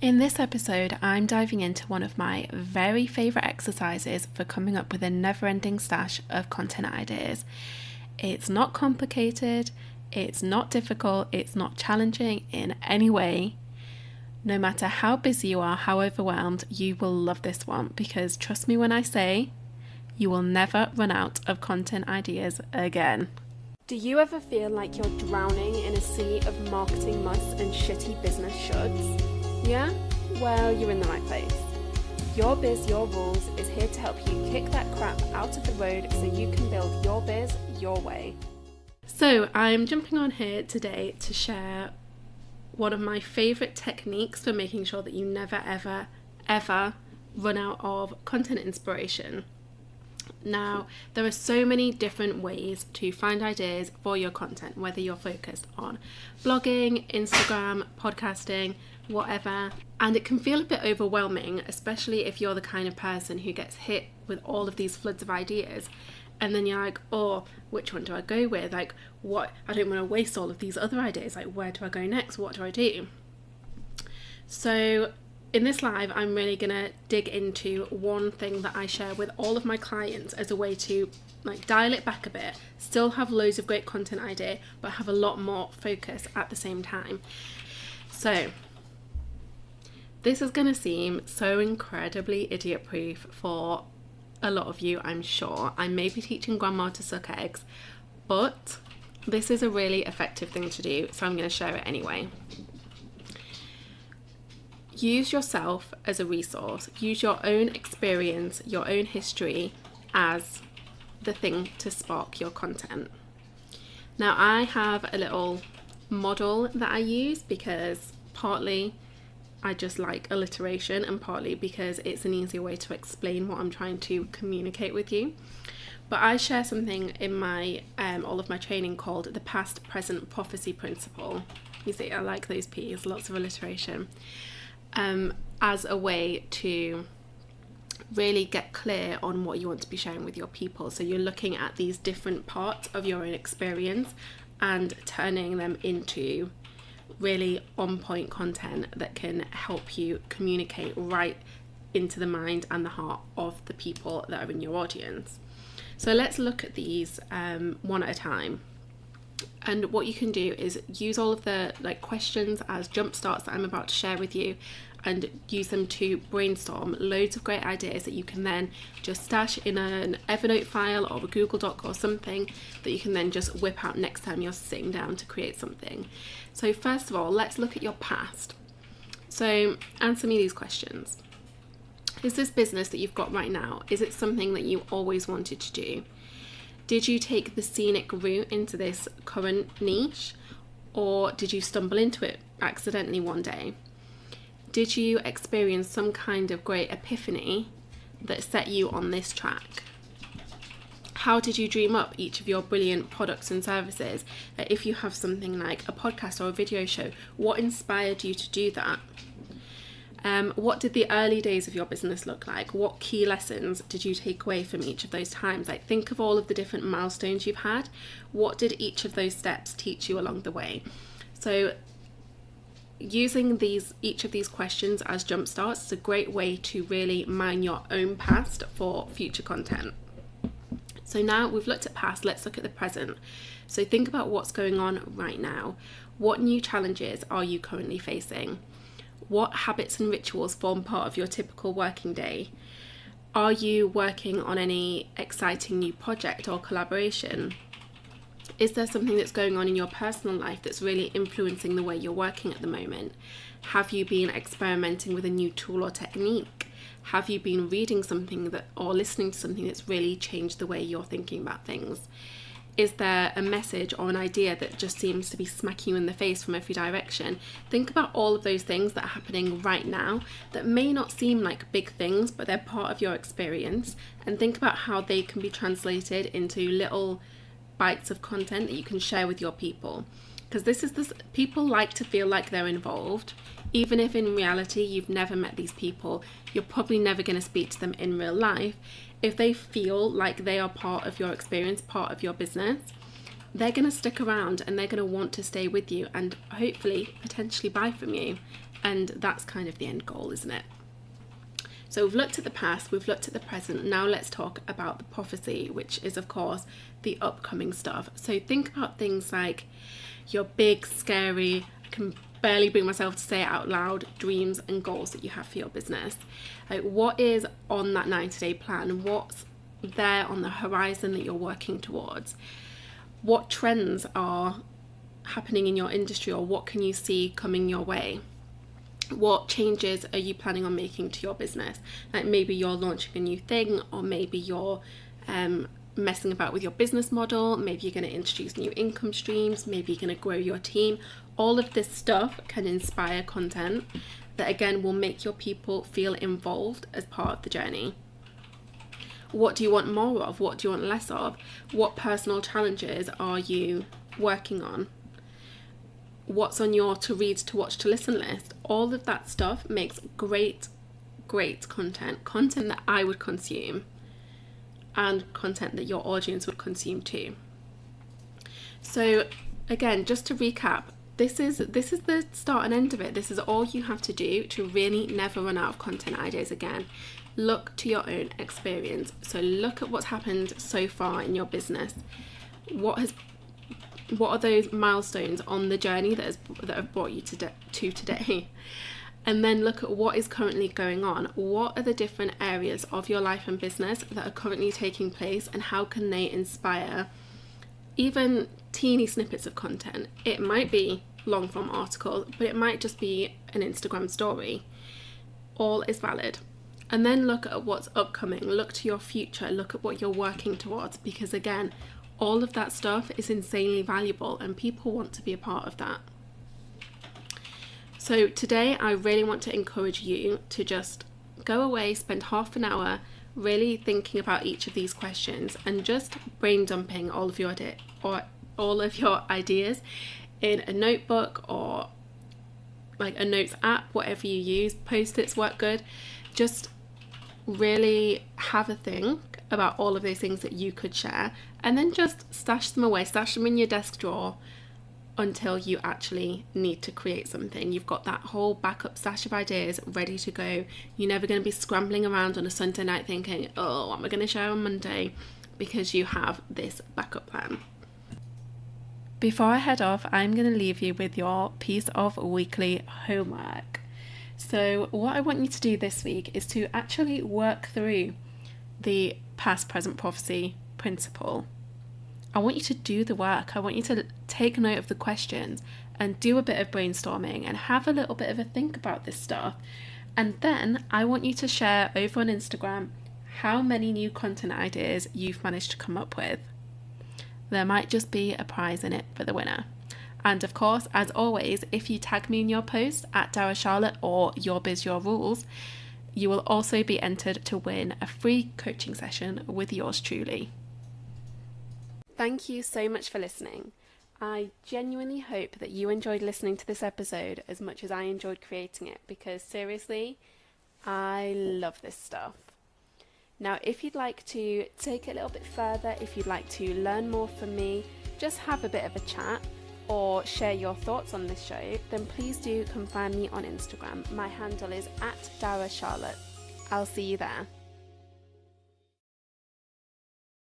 In this episode, I'm diving into one of my very favourite exercises for coming up with a never-ending stash of content ideas. It's not complicated, it's not difficult, it's not challenging in any way. No matter how busy you are, how overwhelmed, you will love this one because trust me when I say, you will never run out of content ideas again. Do you ever feel like you're drowning in a sea of marketing musts and shitty business shoulds? Yeah? Well, you're in the right place. Your Biz, Your Rules is here to help you kick that crap out of the road so you can build your biz your way. So I'm jumping on here today to share one of my favourite techniques for making sure that you never, ever run out of content inspiration. Now, there are so many different ways to find ideas for your content, whether you're focused on blogging, Instagram, podcasting, whatever. And it can feel a bit overwhelming, especially if you're the kind of person who gets hit with all of these floods of ideas. And then you're like, oh, which one do I go with? Like, what? I don't want to waste all of these other ideas. Like, where do I go next? What do I do? So in this live, I'm really going to dig into one thing that I share with all of my clients as a way to like dial it back a bit, still have loads of great content idea, but have a lot more focus at the same time. So this is going to seem so incredibly idiot-proof for a lot of you, I'm sure. I may be teaching grandma to suck eggs, but this is a really effective thing to do, so I'm going to share it anyway. Use yourself as a resource. Use your own experience, your own history as the thing to spark your content. Now, I have a little model that I use because partly I just like alliteration and partly because it's an easier way to explain what I'm trying to communicate with you. But I share something in my all of my training called the past present prophecy principle. You see, I like those P's, lots of alliteration. As a way to really get clear on what you want to be sharing with your people. So you're looking at these different parts of your own experience and turning them into really on point content that can help you communicate right into the mind and the heart of the people that are in your audience. So let's look at these one at a time. And what you can do is use all of the questions as jump starts that I'm about to share with you and use them to brainstorm loads of great ideas that you can then just stash in an Evernote file or a Google Doc or something that you can then just whip out next time you're sitting down to create something. So first of all, let's look at your past. So answer me these questions. Is this business that you've got right now, is it something that you always wanted to do? Did you take the scenic route into this current niche, or did you stumble into it accidentally one day? Did you experience some kind of great epiphany that set you on this track? How did you dream up each of your brilliant products and services? If you have something like a podcast or a video show, what inspired you to do that? What did the early days of your business look like? What key lessons did you take away from each of those times? Like, think of all of the different milestones you've had. What did each of those steps teach you along the way? So using each of these questions as jump starts is a great way to really mine your own past for future content. So now we've looked at past, let's look at the present. So think about what's going on right now. What new challenges are you currently facing? What habits and rituals form part of your typical working day? Are you working on any exciting new project or collaboration? Is there something that's going on in your personal life that's really influencing the way you're working at the moment? Have you been experimenting with a new tool or technique? Have you been reading something or listening to something that's really changed the way you're thinking about things? Is there a message or an idea that just seems to be smacking you in the face from every direction? Think about all of those things that are happening right now that may not seem like big things, but they're part of your experience, and think about how they can be translated into little bites of content that you can share with your people. Because people like to feel like they're involved, even if in reality you've never met these people, you're probably never going to speak to them in real life. If they feel like they are part of your experience, part of your business, they're going to stick around and they're going to want to stay with you and hopefully potentially buy from you. And that's kind of the end goal, isn't it? So we've looked at the past, we've looked at the present. Now let's talk about the prophecy, which is of course the upcoming stuff. So think about things like your big, scary, I can barely bring myself to say it out loud, dreams and goals that you have for your business. Like, what is on that 90-day plan? What's there on the horizon that you're working towards? What trends are happening in your industry, or what can you see coming your way? What changes are you planning on making to your business? Like, maybe you're launching a new thing, or maybe you're messing about with your business model. Maybe you're going to introduce new income streams. Maybe you're going to grow your team. All of this stuff can inspire content that again will make your people feel involved as part of the journey. What do you want more of? What do you want less of? What personal challenges are you working on? What's on your to read, to watch, to listen list? All of that stuff makes great content that I would consume, and content that your audience would consume too. So again, just to recap, this is the start and end of it. This is all you have to do to really never run out of content ideas again. Look to your own experience. So look at what's happened so far in your business. What are those milestones on the journey that have brought you to today? And then look at what is currently going on. What are the different areas of your life and business that are currently taking place, and how can they inspire even teeny snippets of content? It might be long form articles, but it might just be an Instagram story. All is valid. And then look at what's upcoming. Look to your future. Look at what you're working towards, because again, all of that stuff is insanely valuable and people want to be a part of that. So today I really want to encourage you to just go away, spend half an hour really thinking about each of these questions and just brain dumping all of your ideas in a notebook or like a notes app, whatever you use. Post-its work good. Just really have a think about all of those things that you could share, and then just stash them away, stash them in your desk drawer until you actually need to create something. You've got that whole backup stash of ideas ready to go. You're never going to be scrambling around on a Sunday night thinking, oh, what am I going to share on Monday? Because you have this backup plan. Before I head off, I'm going to leave you with your piece of weekly homework. So what I want you to do this week is to actually work through the past, present prophecy principle. I want you to do the work. I want you to take note of the questions and do a bit of brainstorming and have a little bit of a think about this stuff. And then I want you to share over on Instagram how many new content ideas you've managed to come up with. There might just be a prize in it for the winner. And of course, as always, if you tag me in your post at Dara Charlotte or Your Biz Your Rules, you will also be entered to win a free coaching session with yours truly. Thank you so much for listening. I genuinely hope that you enjoyed listening to this episode as much as I enjoyed creating it, because seriously, I love this stuff. Now, if you'd like to take it a little bit further, if you'd like to learn more from me, just have a bit of a chat or share your thoughts on this show, then please do come find me on Instagram. My handle is @Dara Charlotte. I'll see you there.